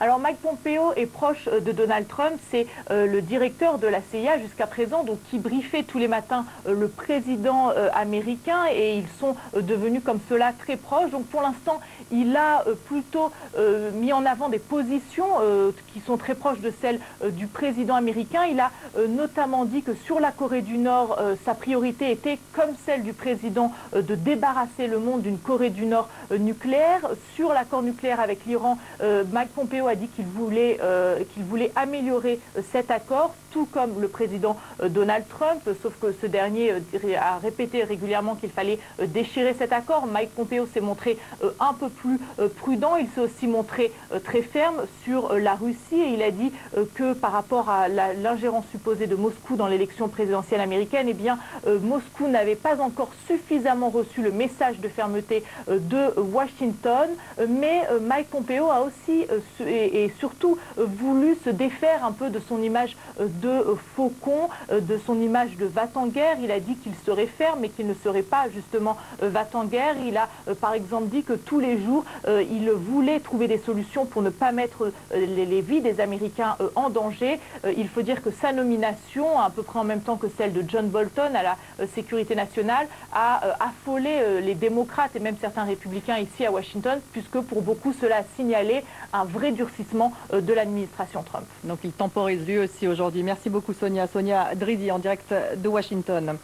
Alors Mike Pompeo est proche de Donald Trump, c'est le directeur de la CIA jusqu'à présent, donc qui briefait tous les matins le président américain, et ils sont devenus comme cela très proches. Donc pour l'instant, il a plutôt mis en avant des positions qui sont très proches de celles du président américain. Il a notamment dit que sur la Corée du Nord, sa priorité était, comme celle du président, de débarrasser le monde d'une Corée du Nord nucléaire. Sur l'accord nucléaire avec l'Iran, Mike Pompeo a dit qu'il voulait améliorer cet accord, tout comme le président Donald Trump, sauf que ce dernier a répété régulièrement qu'il fallait déchirer cet accord. Mike Pompeo s'est montré un peu plus prudent, il s'est aussi montré très ferme sur la Russie, et il a dit que par rapport à l'ingérence supposée de Moscou dans l'élection présidentielle américaine, eh bien, Moscou n'avait pas encore suffisamment reçu le message de fermeté de Washington, mais Mike Pompeo a aussi et surtout voulu se défaire un peu de son image de faucon, de son image de va-t-en-guerre. Il a dit qu'il serait ferme mais qu'il ne serait pas justement va-t-en-guerre. Il a par exemple dit que tous les jours il voulait trouver des solutions pour ne pas mettre les vies des Américains en danger. Il faut dire que sa nomination, à peu près en même temps que celle de John Bolton à la sécurité nationale, a affolé les démocrates et même certains républicains ici à Washington, puisque pour beaucoup cela a signalé un vrai durcissement de l'administration Trump. Donc il temporise lui aussi aujourd'hui. Merci beaucoup Sonia. Sonia Dridi en direct de Washington.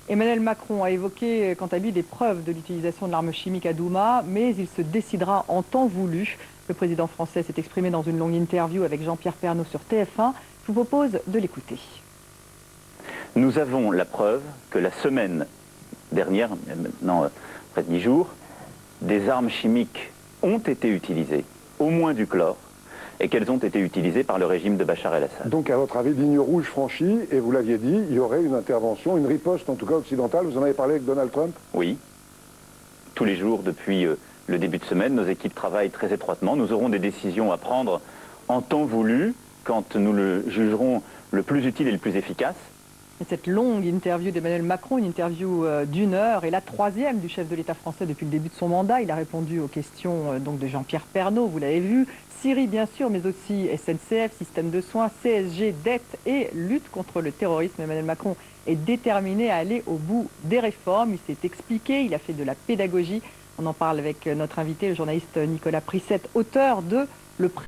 Emmanuel Macron a évoqué quant à lui des preuves de l'utilisation de l'arme chimique à Douma, mais il se décidera en temps voulu. Le président français s'est exprimé dans une longue interview avec Jean-Pierre Pernaut sur TF1. Je vous propose de l'écouter. Nous avons la preuve que la semaine dernière, maintenant près de 10 jours, des armes chimiques ont été utilisées, au moins du chlore, et qu'elles ont été utilisées par le régime de Bachar el-Assad. Donc à votre avis, ligne rouge franchie, et vous l'aviez dit, il y aurait une intervention, une riposte en tout cas occidentale. Vous en avez parlé avec Donald Trump? Oui. Tous les jours depuis le début de semaine, nos équipes travaillent très étroitement. Nous aurons des décisions à prendre en temps voulu, quand nous le jugerons le plus utile et le plus efficace. Et cette longue interview d'Emmanuel Macron, une interview d'1 heure, est la troisième du chef de l'État français depuis le début de son mandat. Il a répondu aux questions donc de Jean-Pierre Pernaut, vous l'avez vu. Syrie bien sûr, mais aussi SNCF, système de soins, CSG, dette et lutte contre le terrorisme. Emmanuel Macron est déterminé à aller au bout des réformes. Il s'est expliqué, il a fait de la pédagogie. On en parle avec notre invité, le journaliste Nicolas Prissette, auteur de Le